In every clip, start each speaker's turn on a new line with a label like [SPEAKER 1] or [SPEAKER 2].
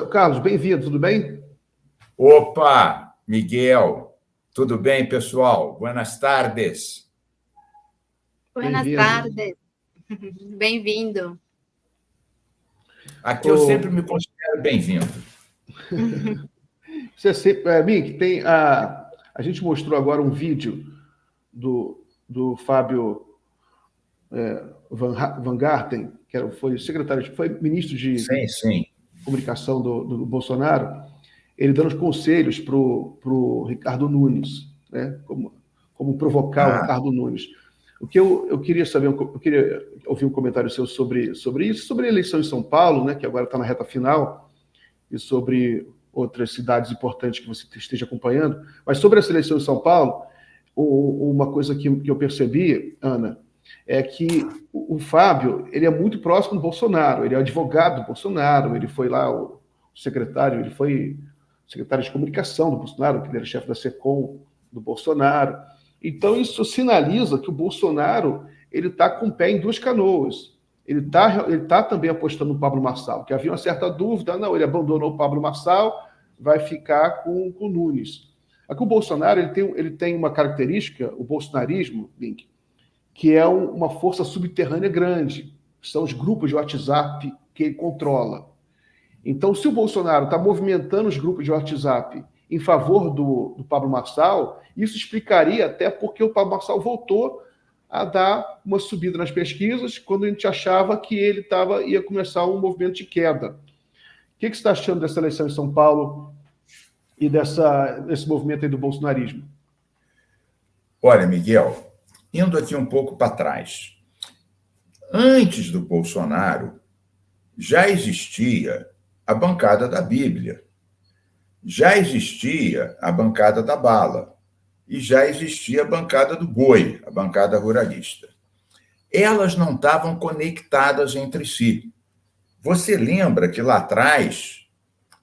[SPEAKER 1] Carlos, bem-vindo, tudo bem?
[SPEAKER 2] Opa, Miguel, tudo bem, pessoal? Buenas tardes.
[SPEAKER 3] Buenas tardes, bem-vindo.
[SPEAKER 2] Aqui eu sempre me considero bem-vindo.
[SPEAKER 1] Você sempre, Mick, a gente mostrou agora um vídeo do Fábio Van Garten, foi secretário, foi ministro de
[SPEAKER 2] Sim.
[SPEAKER 1] comunicação do Bolsonaro, ele dando os conselhos para o Ricardo Nunes, né? Como provocar o Ricardo Nunes. O que eu queria saber, eu queria ouvir um comentário seu sobre isso, sobre a eleição em São Paulo, né, que agora está na reta final, e sobre outras cidades importantes que você esteja acompanhando. Mas sobre essa eleição em São Paulo, uma coisa que eu percebi, Ana, é que o Fábio, ele é muito próximo do Bolsonaro, ele é advogado do Bolsonaro, ele foi lá o secretário, ele foi secretário de comunicação do Bolsonaro, que ele era chefe da SECOM do Bolsonaro. Então, isso sinaliza que o Bolsonaro ele está com o pé em duas canoas. Ele tá também apostando no Pablo Marçal, que havia uma certa dúvida, não, ele abandonou o Pablo Marçal, vai ficar com o Nunes. Aqui o Bolsonaro ele tem uma característica, o bolsonarismo, Link, que é uma força subterrânea grande. São os grupos de WhatsApp que ele controla. Então, se o Bolsonaro está movimentando os grupos de WhatsApp em favor do Pablo Marçal, isso explicaria até porque o Pablo Marçal voltou a dar uma subida nas pesquisas quando a gente achava que ele ia começar um movimento de queda. O que você está achando dessa eleição em São Paulo e desse movimento aí do bolsonarismo?
[SPEAKER 2] Olha, Miguel, indo aqui um pouco para trás. Antes do Bolsonaro, já existia a bancada da Bíblia, já existia a bancada da bala e já existia a bancada do boi, a bancada ruralista. Elas não estavam conectadas entre si. Você lembra que lá atrás,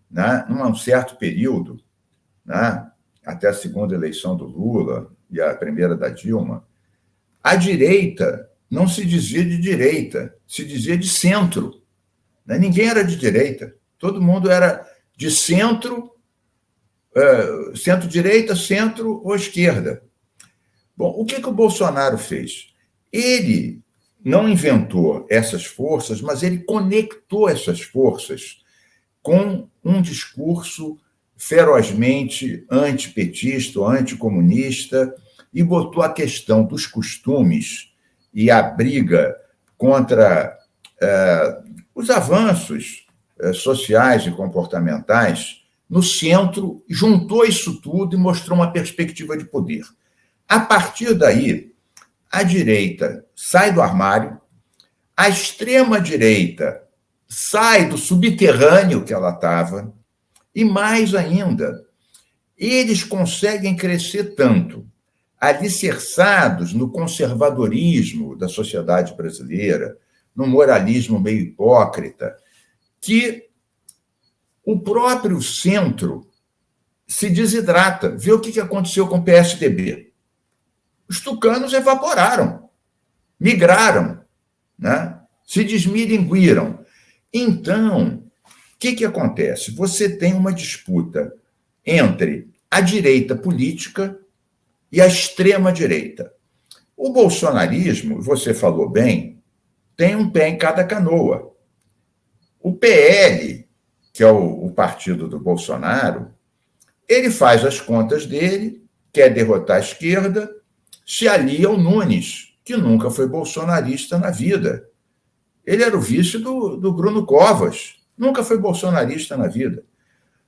[SPEAKER 2] né, num certo período, né, até a segunda eleição do Lula e a primeira da Dilma, a direita não se dizia de direita, se dizia de centro. Né? Ninguém era de direita, todo mundo era de centro, centro-direita, centro ou esquerda. Bom, o que o Bolsonaro fez? Ele não inventou essas forças, mas ele conectou essas forças com um discurso ferozmente antipetista ou anticomunista e botou a questão dos costumes e a briga contra os avanços sociais e comportamentais no centro, juntou isso tudo e mostrou uma perspectiva de poder. A partir daí, a direita sai do armário, a extrema-direita sai do subterrâneo que ela estava, e mais ainda, eles conseguem crescer tanto, alicerçados no conservadorismo da sociedade brasileira, no moralismo meio hipócrita, que o próprio centro se desidrata. Vê o que aconteceu com o PSDB. Os tucanos evaporaram, migraram, né? Se desmilinguiram. Então, o que acontece? Você tem uma disputa entre a direita política e a extrema-direita. O bolsonarismo, você falou bem, tem um pé em cada canoa. O PL, que é o partido do Bolsonaro, ele faz as contas dele, quer derrotar a esquerda, se alia ao Nunes, que nunca foi bolsonarista na vida. Ele era o vice do Bruno Covas, nunca foi bolsonarista na vida.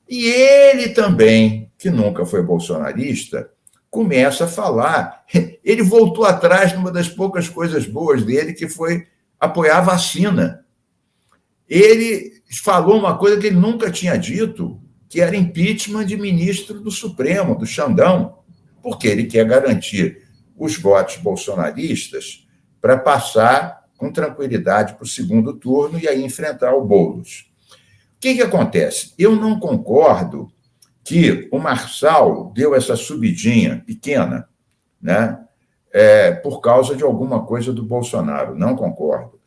[SPEAKER 2] E ele também, que nunca foi bolsonarista, começa a falar. Ele voltou atrás numa das poucas coisas boas dele, que foi apoiar a vacina. Ele falou uma coisa que ele nunca tinha dito, que era impeachment de ministro do Supremo, do Xandão, porque ele quer garantir os votos bolsonaristas para passar com tranquilidade para o segundo turno e aí enfrentar o Boulos. O que acontece? Eu não concordo que o Marçal deu essa subidinha pequena, né, por causa de alguma coisa do Bolsonaro. Não concordo.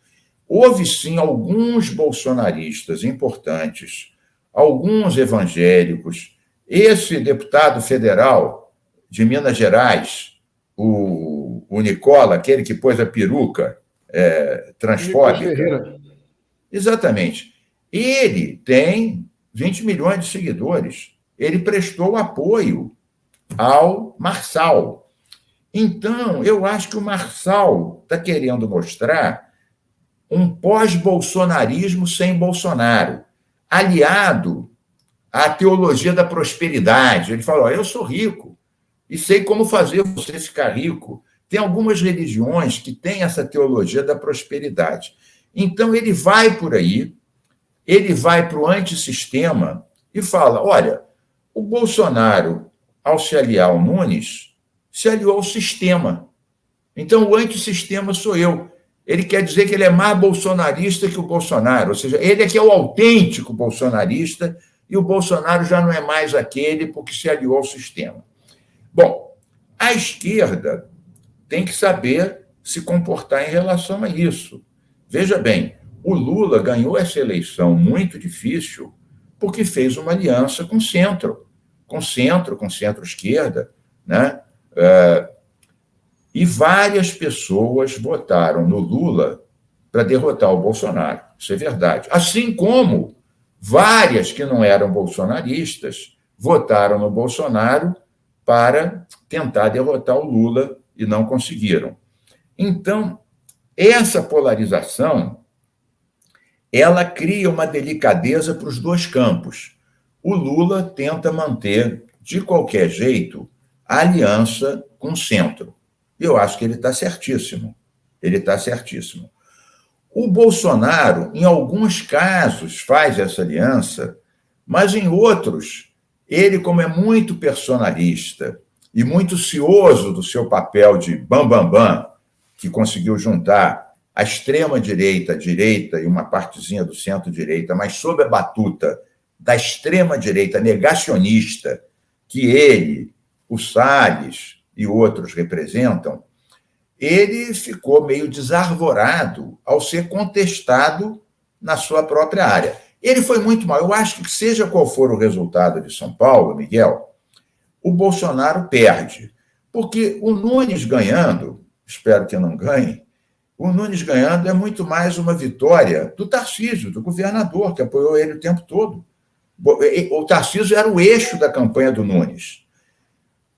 [SPEAKER 2] Houve, sim, alguns bolsonaristas importantes, alguns evangélicos, esse deputado federal de Minas Gerais, o Nicola, aquele que pôs a peruca transfóbica. Exatamente. Ele tem 20 milhões de seguidores. Ele prestou apoio ao Marçal. Então, eu acho que o Marçal está querendo mostrar um pós-bolsonarismo sem Bolsonaro, aliado à teologia da prosperidade. Ele fala, eu sou rico e sei como fazer você ficar rico. Tem algumas religiões que têm essa teologia da prosperidade. Então, ele vai por aí, ele vai para o antissistema e fala, olha, o Bolsonaro, ao se aliar ao Nunes, se aliou ao sistema. Então, o antissistema sou eu. Ele quer dizer que ele é mais bolsonarista que o Bolsonaro, ou seja, ele é que é o autêntico bolsonarista e o Bolsonaro já não é mais aquele porque se aliou ao sistema. Bom, a esquerda tem que saber se comportar em relação a isso. Veja bem, o Lula ganhou essa eleição muito difícil porque fez uma aliança com centro-esquerda, né? E várias pessoas votaram no Lula para derrotar o Bolsonaro. Isso é verdade. Assim como várias que não eram bolsonaristas votaram no Bolsonaro para tentar derrotar o Lula e não conseguiram. Então, essa polarização, ela cria uma delicadeza para os dois campos. O Lula tenta manter, de qualquer jeito, a aliança com o centro. Eu acho que ele está certíssimo. Ele está certíssimo. O Bolsonaro, em alguns casos, faz essa aliança, mas em outros, ele, como é muito personalista e muito cioso do seu papel de bam-bam-bam, que conseguiu juntar a extrema-direita, a direita e uma partezinha do centro-direita, mas sob a batuta da extrema-direita negacionista, que ele, o Salles e outros representam, ele ficou meio desarvorado ao ser contestado na sua própria área. Ele foi muito mal. Eu acho que, seja qual for o resultado de São Paulo, Miguel, o Bolsonaro perde. Porque o Nunes ganhando, espero que não ganhe, o Nunes ganhando é muito mais uma vitória do Tarcísio, do governador, que apoiou ele o tempo todo. O Tarcísio era o eixo da campanha do Nunes.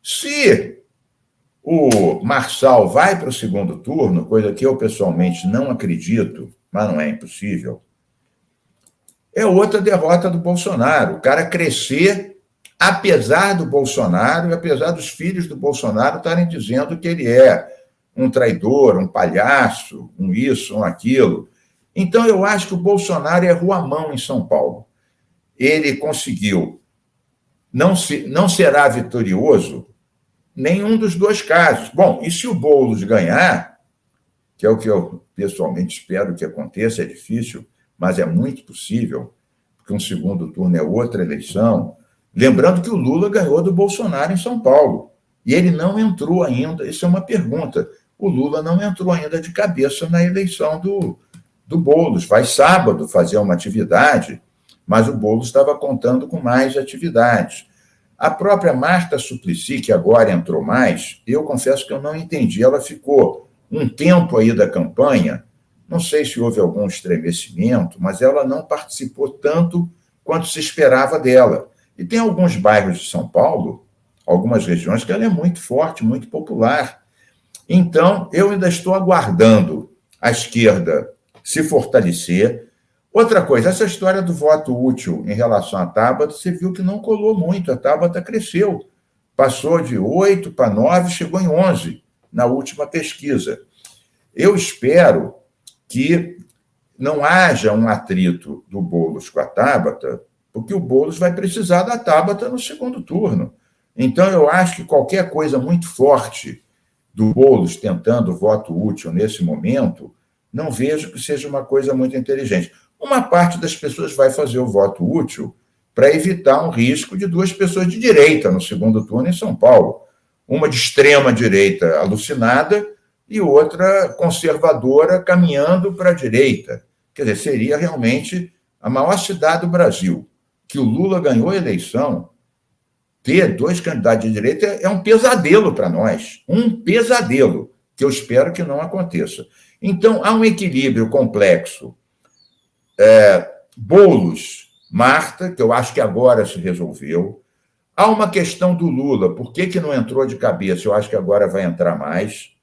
[SPEAKER 2] Se o Marçal vai para o segundo turno, coisa que eu pessoalmente não acredito, mas não é impossível, é outra derrota do Bolsonaro. O cara crescer, apesar do Bolsonaro e apesar dos filhos do Bolsonaro estarem dizendo que ele é um traidor, um palhaço, um isso, um aquilo. Então, eu acho que o Bolsonaro errou a mão em São Paulo. Ele conseguiu, não será vitorioso nenhum dos dois casos. Bom, e se o Boulos ganhar, que é o que eu pessoalmente espero que aconteça, é difícil, mas é muito possível, porque um segundo turno é outra eleição. Lembrando que o Lula ganhou do Bolsonaro em São Paulo, e ele não entrou ainda, isso é uma pergunta, o Lula não entrou ainda de cabeça na eleição do Boulos. Vai sábado fazer uma atividade, mas o Boulos estava contando com mais atividades. A própria Marta Suplicy, que agora entrou mais, eu confesso que eu não entendi. Ela ficou um tempo aí da campanha, não sei se houve algum estremecimento, mas ela não participou tanto quanto se esperava dela. E tem alguns bairros de São Paulo, algumas regiões, que ela é muito forte, muito popular. Então, eu ainda estou aguardando a esquerda se fortalecer. Outra coisa, essa história do voto útil em relação à Tabata, você viu que não colou muito, a Tabata cresceu, passou de 8 para 9, chegou em 11 na última pesquisa. Eu espero que não haja um atrito do Boulos com a Tabata, porque o Boulos vai precisar da Tabata no segundo turno. Então, eu acho que qualquer coisa muito forte do Boulos tentando voto útil nesse momento, não vejo que seja uma coisa muito inteligente. Uma parte das pessoas vai fazer o voto útil para evitar um risco de duas pessoas de direita no segundo turno em São Paulo. Uma de extrema direita alucinada e outra conservadora caminhando para a direita. Quer dizer, seria realmente a maior cidade do Brasil. que o Lula ganhou a eleição, ter 2 candidatos de direita é um pesadelo para nós. Um pesadelo, que eu espero que não aconteça. Então, há um equilíbrio complexo. Boulos, Marta, que eu acho que agora se resolveu. Há uma questão do Lula, por que não entrou de cabeça? Eu acho que agora vai entrar mais.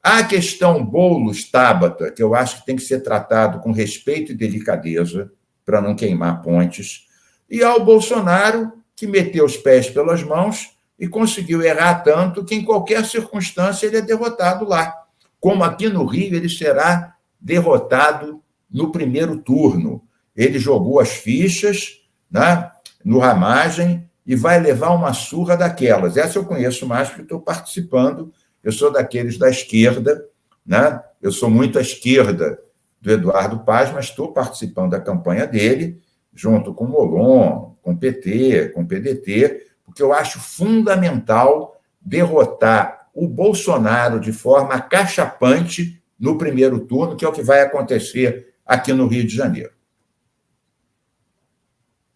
[SPEAKER 2] Há a questão Boulos, Tabata, que eu acho que tem que ser tratado com respeito e delicadeza, para não queimar pontes. E há o Bolsonaro, que meteu os pés pelas mãos e conseguiu errar tanto que, em qualquer circunstância, ele é derrotado lá. Como aqui no Rio, ele será derrotado no primeiro turno. Ele jogou as fichas, né, no Ramagem e vai levar uma surra daquelas. Essa eu conheço mais porque estou participando. Eu sou daqueles da esquerda, né? Eu sou muito à esquerda do Eduardo Paz, mas estou participando da campanha dele, junto com o Molon, com o PT, com o PDT, porque eu acho fundamental derrotar o Bolsonaro de forma acachapante no primeiro turno, que é o que vai acontecer aqui no Rio de Janeiro.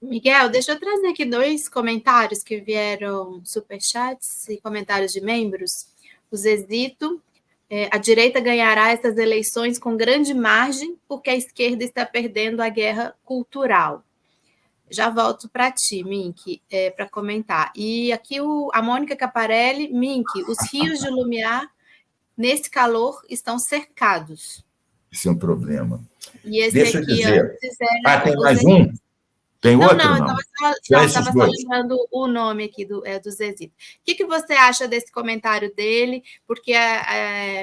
[SPEAKER 3] Miguel, deixa eu trazer aqui 2 comentários que vieram, superchats e comentários de membros. O Zezito, a direita ganhará essas eleições com grande margem, porque a esquerda está perdendo a guerra cultural. Já volto para ti, Mink, para comentar. E aqui a Mônica Caparelli, Mink, os rios de Lumiar, nesse calor, estão cercados.
[SPEAKER 2] Isso é um problema.
[SPEAKER 3] E esse
[SPEAKER 2] Deixa
[SPEAKER 3] aqui
[SPEAKER 2] eu dizer.
[SPEAKER 3] antes era...
[SPEAKER 2] Tem mais um? Tem outro, não?
[SPEAKER 3] Eu estava só lembrando o nome aqui do Zezito. O que você acha desse comentário dele? Porque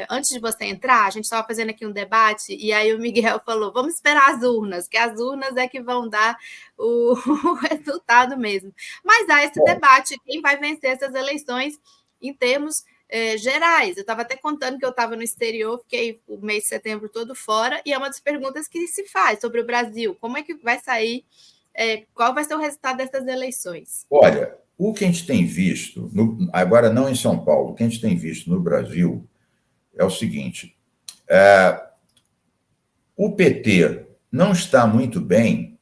[SPEAKER 3] antes de você entrar, a gente estava fazendo aqui um debate, e aí o Miguel falou, vamos esperar as urnas, que as urnas é que vão dar o resultado mesmo. Mas há esse debate, quem vai vencer essas eleições em termos gerais. Eu estava até contando que eu estava no exterior, fiquei o mês de setembro todo fora, e é uma das perguntas que se faz sobre o Brasil. Como é que vai sair... qual vai ser o resultado dessas eleições?
[SPEAKER 2] Olha, o que a gente tem visto, agora não em São Paulo, o que a gente tem visto no Brasil é o seguinte, o PT não está muito bem,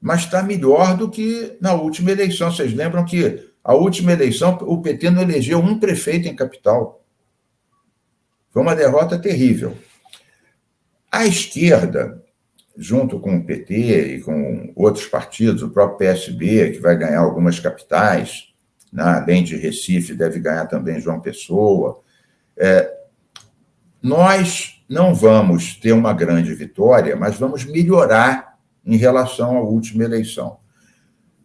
[SPEAKER 2] mas está melhor do que na última eleição. Vocês lembram que a última eleição o PT não elegeu um prefeito em capital. Foi uma derrota terrível. A esquerda, junto com o PT e com outros partidos, o próprio PSB, que vai ganhar algumas capitais, né? Além de Recife, deve ganhar também João Pessoa. Nós não vamos ter uma grande vitória, mas vamos melhorar em relação à última eleição.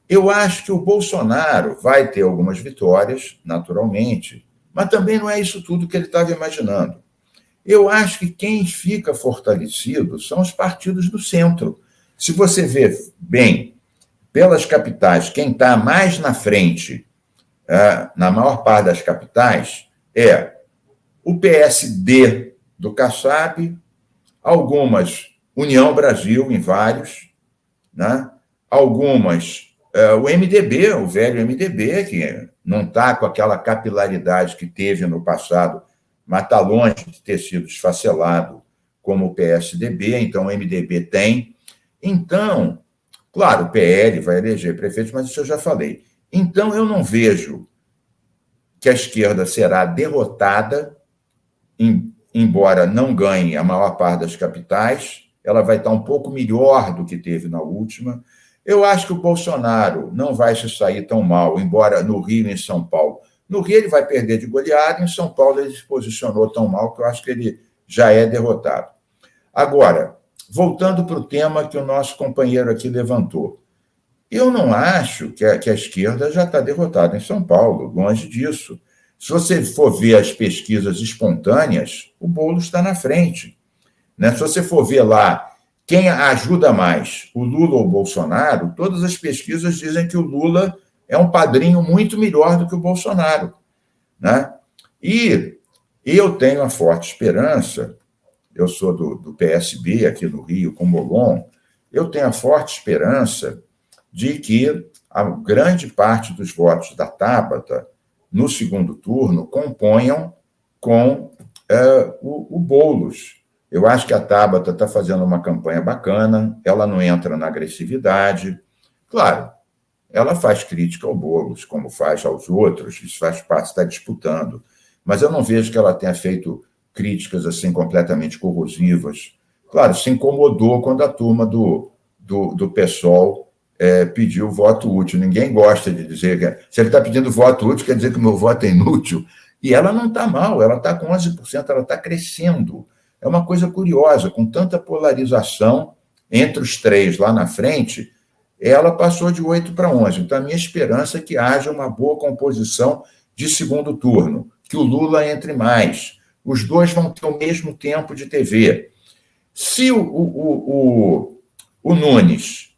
[SPEAKER 2] Eu acho que o Bolsonaro vai ter algumas vitórias, naturalmente, mas também não é isso tudo que ele estava imaginando. Eu acho que quem fica fortalecido são os partidos do centro. Se você vê bem, pelas capitais, quem está mais na frente, na maior parte das capitais, é o PSD do Kassab, algumas União Brasil, em vários, né? Algumas o MDB, o velho MDB, que não está com aquela capilaridade que teve no passado, mas está longe de ter sido esfacelado como o PSDB, então o MDB tem. Então, claro, o PL vai eleger prefeitos, mas isso eu já falei. Então, eu não vejo que a esquerda será derrotada, embora não ganhe a maior parte das capitais, ela vai estar um pouco melhor do que teve na última. Eu acho que o Bolsonaro não vai se sair tão mal, embora no Rio e em São Paulo. No Rio ele vai perder de goleada, em São Paulo ele se posicionou tão mal que eu acho que ele já é derrotado. Agora, voltando para o tema que o nosso companheiro aqui levantou, eu não acho que a esquerda já está derrotada em São Paulo, longe disso. Se você for ver as pesquisas espontâneas, o Boulos está na frente, né? Se você for ver lá quem ajuda mais, o Lula ou o Bolsonaro, todas as pesquisas dizem que o Lula é um padrinho muito melhor do que o Bolsonaro, né? E eu tenho a forte esperança, eu sou do PSB aqui no Rio, com o Molon, eu tenho a forte esperança de que a grande parte dos votos da Tabata, no segundo turno, componham com o Boulos. Eu acho que a Tabata está fazendo uma campanha bacana, ela não entra na agressividade. Claro, ela faz crítica ao Boulos, como faz aos outros, isso faz parte, está disputando. Mas eu não vejo que ela tenha feito críticas assim completamente corrosivas. Claro, se incomodou quando a turma do PSOL pediu voto útil. Ninguém gosta de dizer que se ele está pedindo voto útil, quer dizer que o meu voto é inútil. E ela não está mal, ela está com 11%, ela está crescendo. É uma coisa curiosa, com tanta polarização entre os três lá na frente, ela passou de 8 para 11. Então, a minha esperança é que haja uma boa composição de segundo turno, que o Lula entre mais. Os dois vão ter o mesmo tempo de TV. Se o Nunes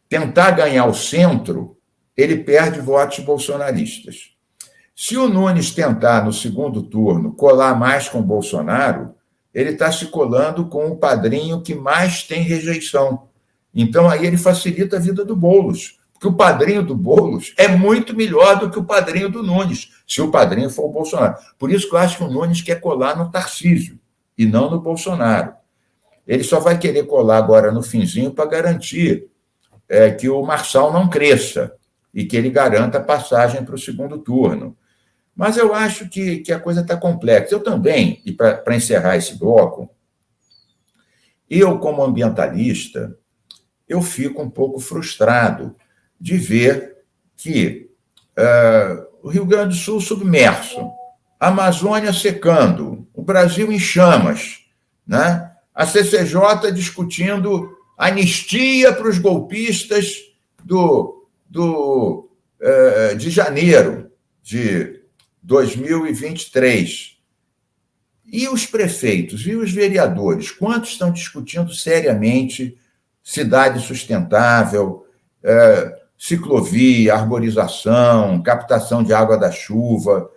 [SPEAKER 2] tentar ganhar o centro, ele perde votos bolsonaristas. Se o Nunes tentar, no segundo turno, colar mais com o Bolsonaro, ele está se colando com o padrinho que mais tem rejeição. Então, aí ele facilita a vida do Boulos, porque o padrinho do Boulos é muito melhor do que o padrinho do Nunes, se o padrinho for o Bolsonaro. Por isso que eu acho que o Nunes quer colar no Tarcísio e não no Bolsonaro. Ele só vai querer colar agora no finzinho para garantir que o Marçal não cresça e que ele garanta a passagem para o segundo turno. Mas eu acho que a coisa está complexa. Eu também, e para encerrar esse bloco, eu, como ambientalista, eu fico um pouco frustrado de ver que o Rio Grande do Sul submerso, a Amazônia secando, o Brasil em chamas, né? A CCJ discutindo anistia para os golpistas de janeiro de 2023. E os prefeitos e os vereadores, quantos estão discutindo seriamente cidade sustentável, ciclovia, arborização, captação de água da chuva?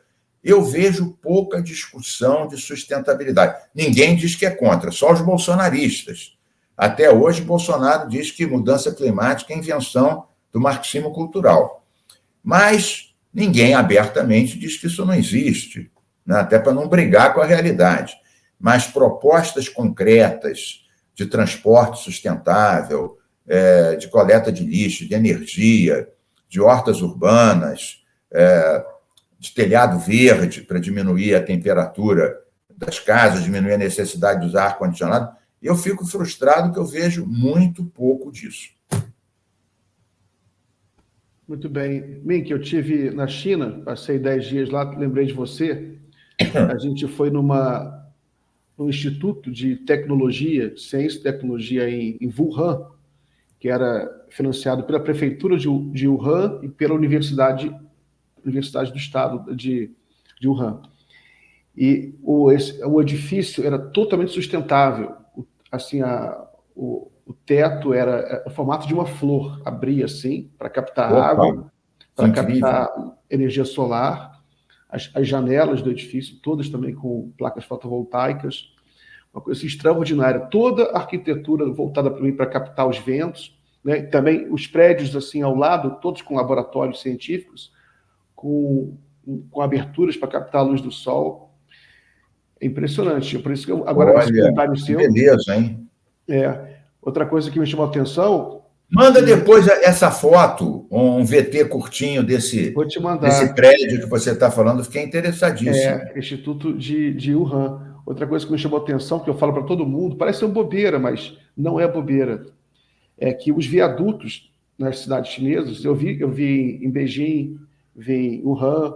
[SPEAKER 2] Eu vejo pouca discussão de sustentabilidade. Ninguém diz que é contra, só os bolsonaristas. Até hoje, Bolsonaro diz que mudança climática é invenção do marxismo cultural. Mas ninguém abertamente diz que isso não existe, né? Até para não brigar com a realidade. Mas propostas concretas de transporte sustentável, de coleta de lixo, de energia, de hortas urbanas, de telhado verde para diminuir a temperatura das casas, diminuir a necessidade de usar ar-condicionado, eu fico frustrado que eu vejo muito pouco disso.
[SPEAKER 1] Muito bem. Mink, eu estive na China, passei 10 dias lá, lembrei de você. A gente foi num Instituto de Tecnologia, Ciência e Tecnologia em Wuhan, que era financiado pela Prefeitura de Wuhan e pela Universidade do Estado de Wuhan. E o edifício era totalmente sustentável. Assim, o teto era o formato de uma flor, abria assim, para captar água, para captar energia solar. As janelas do edifício, todas também com placas fotovoltaicas. Uma coisa extraordinária. Toda a arquitetura voltada para captar os ventos, né? Também os prédios assim ao lado, todos com laboratórios científicos, com aberturas para captar a luz do sol. É impressionante. Por isso que agora esse comentário seu.
[SPEAKER 2] Beleza, hein?
[SPEAKER 1] Outra coisa que me chamou a atenção.
[SPEAKER 2] Manda depois essa foto, um VT curtinho desse prédio que você está falando, fiquei interessadíssimo.
[SPEAKER 1] Instituto de Wuhan. Outra coisa que me chamou a atenção, que eu falo para todo mundo, parece ser bobeira, mas não é bobeira, é que os viadutos nas cidades chinesas, eu vi em Beijing, vi em Wuhan,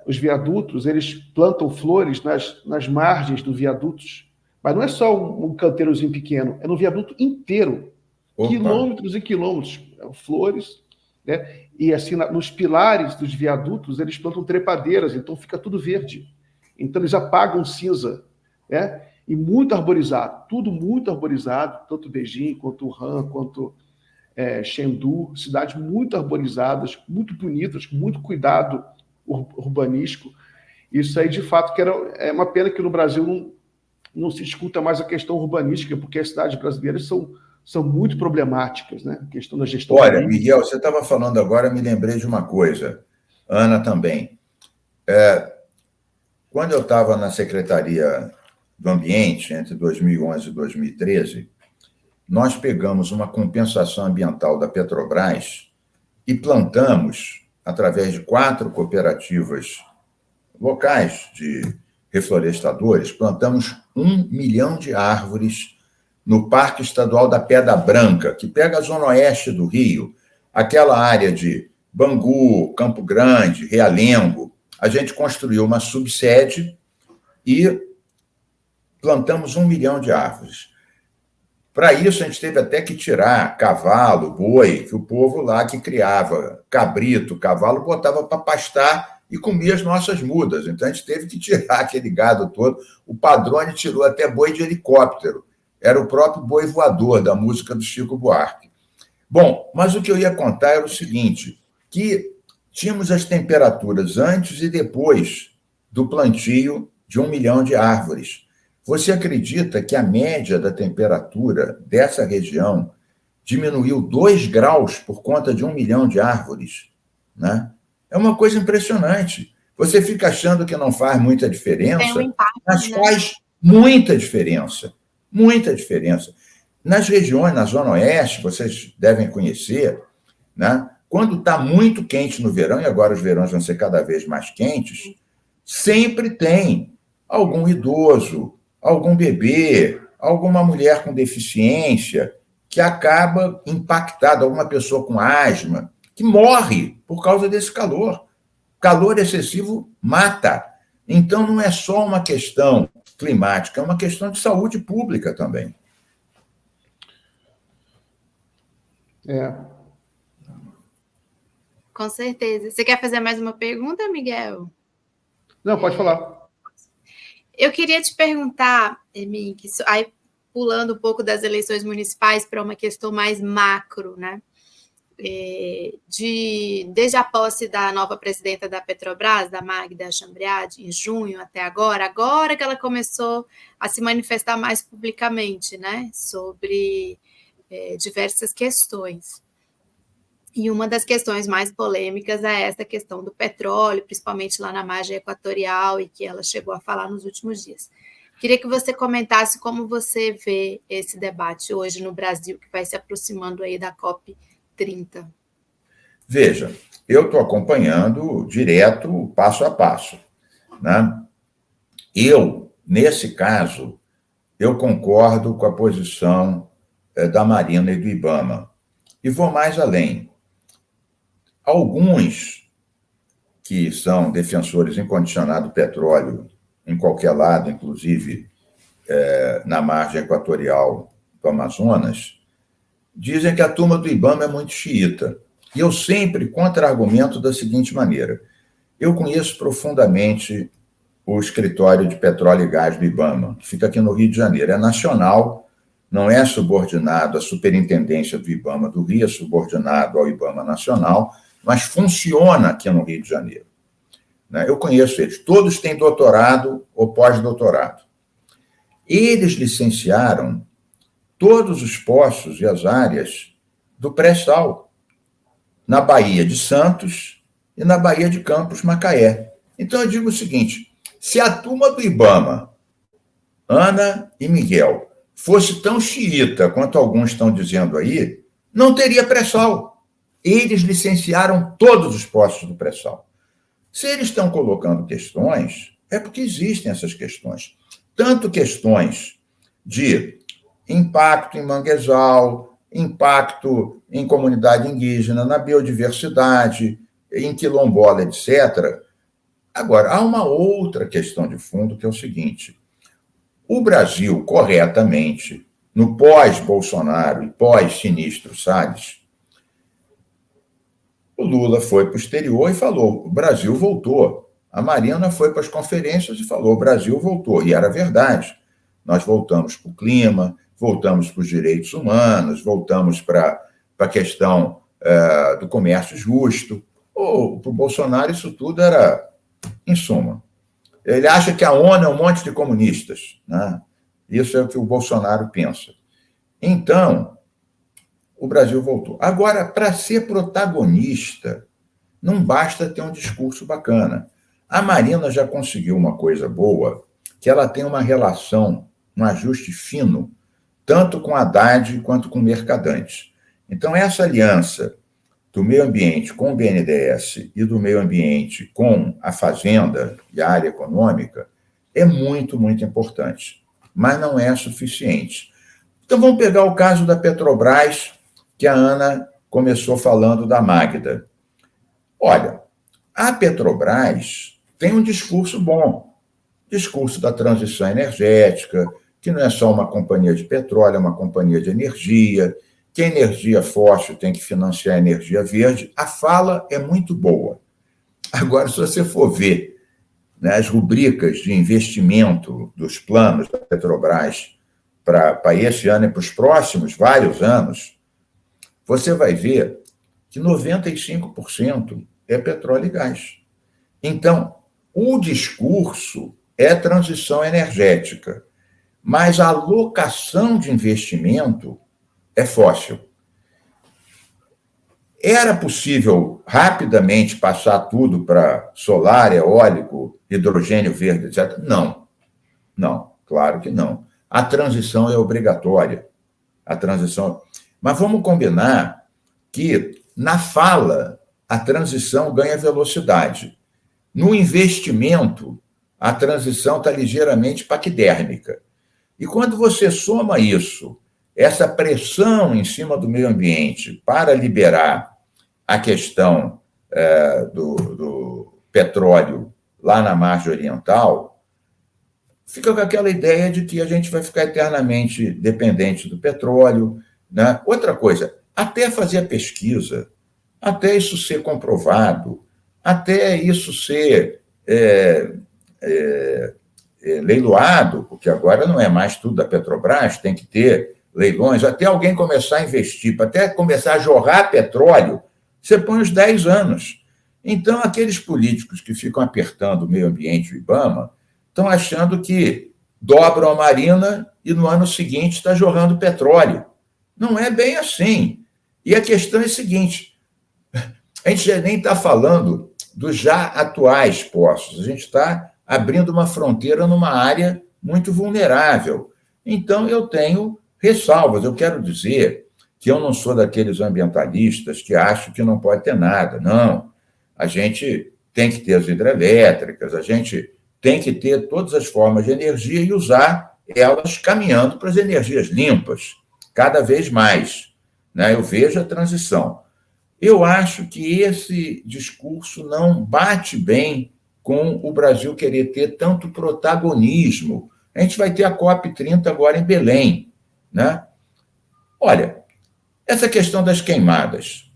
[SPEAKER 1] os viadutos, eles plantam flores nas margens dos viadutos, mas não é só um canteirozinho pequeno, é no viaduto inteiro. Opa. Quilômetros e quilômetros, flores, né? E assim, nos pilares dos viadutos, eles plantam trepadeiras, então fica tudo verde. Então eles apagam cinza, né? E muito arborizado, tudo muito arborizado, tanto Beijing, quanto Wuhan, quanto Chengdu, cidades muito arborizadas, muito bonitas, com muito cuidado urbanístico. Isso aí, de fato, é uma pena que no Brasil não se discuta mais a questão urbanística, porque as cidades brasileiras são muito problemáticas, né? A questão da gestão.
[SPEAKER 2] Olha, Miguel, você estava falando agora, me lembrei de uma coisa. Ana também. Quando eu estava na Secretaria do Ambiente, entre 2011 e 2013, nós pegamos uma compensação ambiental da Petrobras e plantamos, através de 4 cooperativas locais de reflorestadores, plantamos 1 milhão de árvores no Parque Estadual da Pedra Branca, que pega a zona oeste do Rio, aquela área de Bangu, Campo Grande, Realengo. A gente construiu uma subsede e plantamos 1 milhão de árvores. Para isso, a gente teve até que tirar cavalo, boi, que o povo lá que criava cabrito, cavalo, botava para pastar e comia as nossas mudas. Então, a gente teve que tirar aquele gado todo. O Padrone tirou até boi de helicóptero. Era o próprio boi voador da música do Chico Buarque. Bom, mas o que eu ia contar era o seguinte, que tínhamos as temperaturas antes e depois do plantio de 1 milhão de árvores. Você acredita que a média da temperatura dessa região diminuiu 2 graus por conta de 1 milhão de árvores? Né? É uma coisa impressionante. Você fica achando que não faz muita diferença,
[SPEAKER 3] Tem um impacto,
[SPEAKER 2] mas
[SPEAKER 3] né?
[SPEAKER 2] faz muita diferença. Muita diferença. Nas regiões, na Zona Oeste, vocês devem conhecer, né? Quando está muito quente no verão, e agora os verões vão ser cada vez mais quentes, sempre tem algum idoso, algum bebê, alguma mulher com deficiência que acaba impactada, alguma pessoa com asma, que morre por causa desse calor. Calor excessivo mata. Então, não é só uma questão climática, é uma questão de saúde pública também.
[SPEAKER 3] Com certeza. Você quer fazer mais uma pergunta, Miguel?
[SPEAKER 1] Não, pode falar.
[SPEAKER 3] Eu queria te perguntar, Mink, aí pulando um pouco das eleições municipais para uma questão mais macro, né? Desde a posse da nova presidenta da Petrobras, da Magda Chambriard, em junho até agora que ela começou a se manifestar mais publicamente, né? Sobre diversas questões. E uma das questões mais polêmicas é essa questão do petróleo, principalmente lá na margem equatorial, e que ela chegou a falar nos últimos dias. Queria que você comentasse como você vê esse debate hoje no Brasil, que vai se aproximando aí da COP30.
[SPEAKER 2] Veja, eu estou acompanhando direto, passo a passo, né? Nesse caso, eu concordo com a posição da Marina e do IBAMA. E vou mais além. Alguns que são defensores incondicionados do petróleo em qualquer lado, inclusive na margem equatorial do Amazonas, dizem que a turma do IBAMA é muito xiita. E eu sempre contra-argumento da seguinte maneira. Eu conheço profundamente o escritório de petróleo e gás do IBAMA, que fica aqui no Rio de Janeiro. É nacional, não é subordinado à superintendência do IBAMA do Rio, é subordinado ao IBAMA nacional, mas funciona aqui no Rio de Janeiro. Eu conheço eles. Todos têm doutorado ou pós-doutorado. Eles licenciaram todos os poços e as áreas do pré-sal, na Baía de Santos e na Baía de Campos, Macaé. Então, eu digo o seguinte, se a turma do IBAMA, Ana e Miguel, fosse tão xiita quanto alguns estão dizendo aí, não teria pré-sal. Eles licenciaram todos os poços do pré-sal. Se eles estão colocando questões, é porque existem essas questões. Tanto questões de impacto em manguezal, impacto em comunidade indígena, na biodiversidade, em quilombola, etc. Agora, há uma outra questão de fundo, que é o seguinte. O Brasil, corretamente, no pós-Bolsonaro e pós-Sinistro Salles, o Lula foi para o exterior e falou, o Brasil voltou. A Marina foi para as conferências e falou, o Brasil voltou. E era verdade. Nós voltamos para o clima, voltamos para os direitos humanos, voltamos para a questão do comércio justo. Para o Bolsonaro isso tudo era, em suma. Ele acha que a ONU é um monte de comunistas, né? Isso é o que o Bolsonaro pensa. Então, o Brasil voltou. Agora, para ser protagonista, não basta ter um discurso bacana. A Marina já conseguiu uma coisa boa, que ela tem uma relação, um ajuste fino tanto com Haddad quanto com Mercadante. Então, essa aliança do meio ambiente com o BNDES e do meio ambiente com a Fazenda e a área econômica é muito, muito importante, mas não é suficiente. Então, vamos pegar o caso da Petrobras, que a Ana começou falando da Magda. Olha, a Petrobras tem um discurso bom, discurso da transição energética, que não é só uma companhia de petróleo, é uma companhia de energia, que a energia fóssil tem que financiar a energia verde. A fala é muito boa. Agora, se você for ver, né, as rubricas de investimento dos planos da Petrobras para esse ano e para os próximos vários anos, você vai ver que 95% é petróleo e gás. Então, o discurso é transição energética, mas a alocação de investimento é fóssil. Era possível rapidamente passar tudo para solar, eólico, hidrogênio verde, etc.? Não. Não, claro que não. A transição é obrigatória. A transição... Mas vamos combinar que, na fala, a transição ganha velocidade. No investimento, a transição está ligeiramente paquidérmica. E quando você soma isso, essa pressão em cima do meio ambiente para liberar a questão do petróleo lá na margem oriental, fica com aquela ideia de que a gente vai ficar eternamente dependente do petróleo, né? Outra coisa, até fazer a pesquisa, até isso ser comprovado, até isso ser leiloado, porque agora não é mais tudo da Petrobras, tem que ter leilões, até alguém começar a investir, até começar a jorrar petróleo, você põe uns 10 anos. Então, aqueles políticos que ficam apertando o meio ambiente e o IBAMA estão achando que dobram a marina e no ano seguinte está jorrando petróleo. Não é bem assim. E a questão é a seguinte, a gente já nem está falando dos já atuais poços, a gente está abrindo uma fronteira numa área muito vulnerável. Então, eu tenho ressalvas. Eu quero dizer que eu não sou daqueles ambientalistas que acham que não pode ter nada. Não. A gente tem que ter as hidrelétricas, a gente tem que ter todas as formas de energia e usar elas caminhando para as energias limpas, cada vez mais. Né? Eu vejo a transição. Eu acho que esse discurso não bate bem com o Brasil querer ter tanto protagonismo. A gente vai ter a COP30 agora em Belém, né? Olha, essa questão das queimadas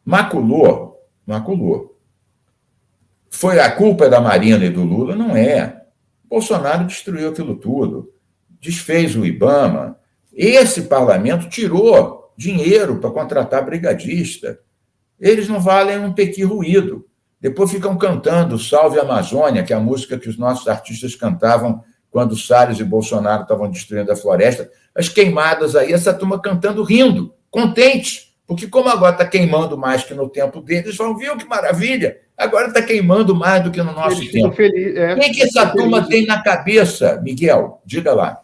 [SPEAKER 2] maculou. Foi a culpa da Marina e do Lula? Não é. Bolsonaro destruiu aquilo tudo, desfez o IBAMA. Esse parlamento tirou dinheiro para contratar brigadista. Eles não valem um pequi ruído. Depois ficam cantando Salve Amazônia, que é a música que os nossos artistas cantavam quando Salles e Bolsonaro estavam destruindo a floresta. As queimadas aí, essa turma cantando, rindo, contente, porque como agora está queimando mais que no tempo deles, vão ver que maravilha, agora está queimando mais do que no nosso tempo. O que essa turma tem na cabeça, Miguel? Diga lá.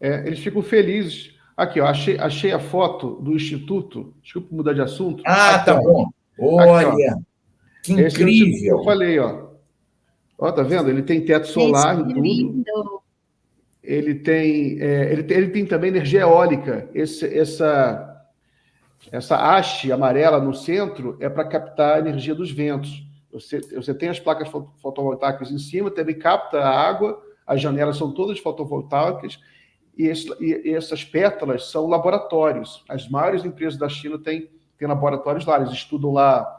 [SPEAKER 1] Eles ficam felizes. Aqui, ó, achei a foto do Instituto, desculpa mudar de assunto.
[SPEAKER 2] Ah,
[SPEAKER 1] aqui,
[SPEAKER 2] tá bom. Olha... Aqui, que incrível!
[SPEAKER 1] Eu falei, ó. Ó, tá vendo? Ele tem teto solar e tudo. Lindo. Ele tem também energia eólica. Essa haste amarela no centro é para captar a energia dos ventos. Você tem as placas fotovoltaicas em cima, também capta a água, as janelas são todas fotovoltaicas, e essas pétalas são laboratórios. As maiores empresas da China têm laboratórios lá, eles estudam lá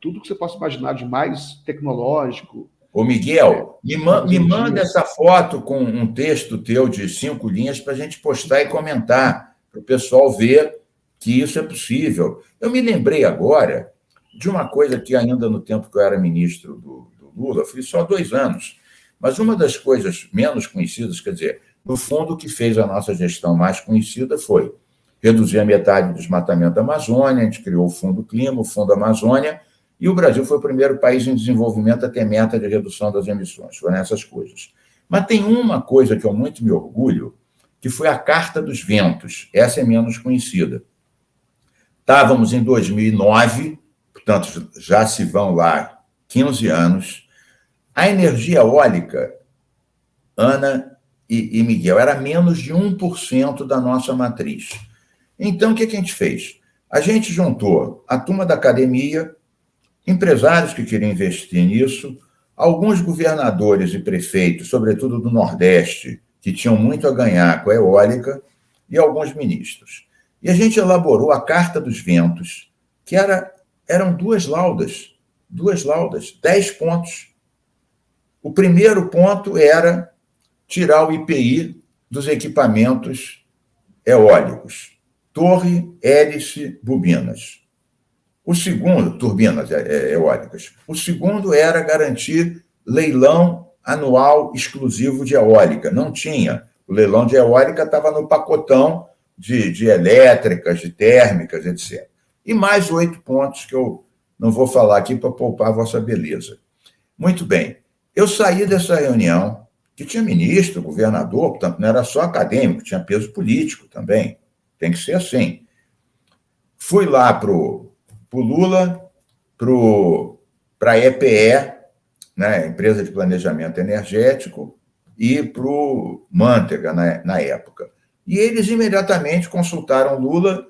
[SPEAKER 1] tudo que você possa imaginar de mais tecnológico.
[SPEAKER 2] Ô, Miguel, me manda essa foto com um texto teu de 5 linhas para a gente postar e comentar, para o pessoal ver que isso é possível. Eu me lembrei agora de uma coisa que ainda no tempo que eu era ministro do Lula, fui só 2 anos, mas uma das coisas menos conhecidas, quer dizer, no fundo o que fez a nossa gestão mais conhecida foi reduzir a metade do desmatamento da Amazônia, a gente criou o Fundo Clima, o Fundo Amazônia, e o Brasil foi o primeiro país em desenvolvimento a ter meta de redução das emissões. Foram essas coisas. Mas tem uma coisa que eu muito me orgulho, que foi a Carta dos Ventos. Essa é menos conhecida. Estávamos em 2009, portanto, já se vão lá 15 anos. A energia eólica, Ana e Miguel, era menos de 1% da nossa matriz. Então, o que a gente fez? A gente juntou a turma da academia, empresários que queriam investir nisso, alguns governadores e prefeitos, sobretudo do Nordeste, que tinham muito a ganhar com a eólica, e alguns ministros. E a gente elaborou a Carta dos Ventos, que eram 2 laudas, 10 pontos. O primeiro ponto era tirar o IPI dos equipamentos eólicos, torre, hélice, bobinas. O segundo, turbinas eólicas. O segundo era garantir leilão anual exclusivo de eólica. Não tinha. O leilão de eólica estava no pacotão de elétricas, de térmicas, etc. E mais 8 pontos que eu não vou falar aqui para poupar a vossa beleza. Muito bem. Eu saí dessa reunião, que tinha ministro, governador, portanto, não era só acadêmico, tinha peso político também. Tem que ser assim. Fui lá para o Lula, para a EPE, né, Empresa de Planejamento Energético, e para o Manteiga, na época. E eles imediatamente consultaram Lula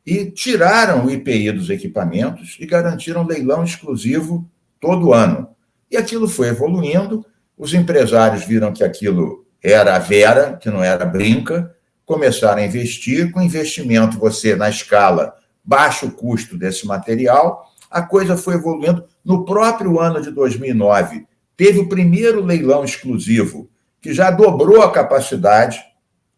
[SPEAKER 2] e tiraram o IPI dos equipamentos e garantiram leilão exclusivo todo ano. E aquilo foi evoluindo, os empresários viram que aquilo era a vera, que não era brinca, começaram a investir, com investimento você, na escala, baixo custo desse material, a coisa foi evoluindo. No próprio ano de 2009, teve o primeiro leilão exclusivo, que já dobrou a capacidade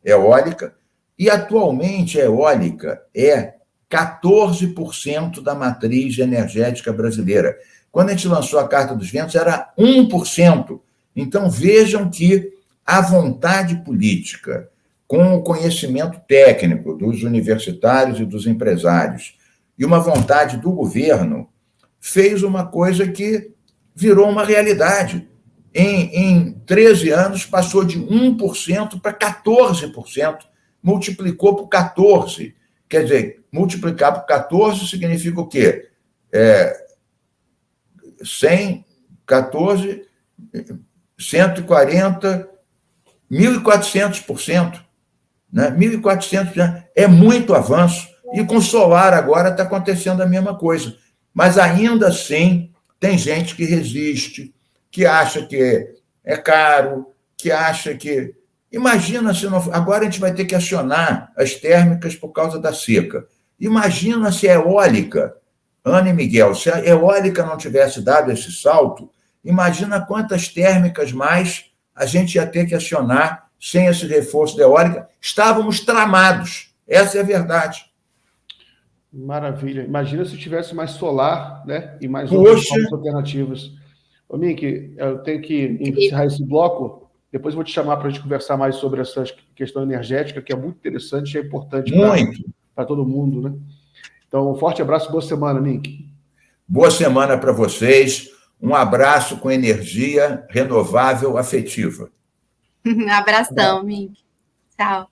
[SPEAKER 2] eólica, e atualmente a eólica é 14% da matriz energética brasileira. Quando a gente lançou a Carta dos Ventos, era 1%. Então, vejam que a vontade política, com o conhecimento técnico dos universitários e dos empresários, e uma vontade do governo, fez uma coisa que virou uma realidade. Em 13 anos, passou de 1% para 14%, multiplicou por 14%. Quer dizer, multiplicar por 14 significa o quê? 100, 14, 140, 1.400%. Né? 1.400% é muito avanço. E com solar agora está acontecendo a mesma coisa. Mas ainda assim, tem gente que resiste, que acha que é caro, que acha que... Imagina se não... Agora a gente vai ter que acionar as térmicas por causa da seca. Imagina se a eólica, Ana e Miguel, se a eólica não tivesse dado esse salto, imagina quantas térmicas mais a gente ia ter que acionar sem esse reforço da eólica. Estávamos tramados. Essa é a verdade.
[SPEAKER 1] Maravilha. Imagina se tivesse mais solar, né? E mais outras formas alternativas. Ô, Mink, eu tenho que encerrar esse bloco. Depois eu vou te chamar para a gente conversar mais sobre essa questão energética, que é muito interessante e é importante para todo mundo, né? Então, um forte abraço, boa semana, Mink.
[SPEAKER 2] Boa semana para vocês. Um abraço com energia renovável afetiva.
[SPEAKER 3] Abração, Mink. Tchau.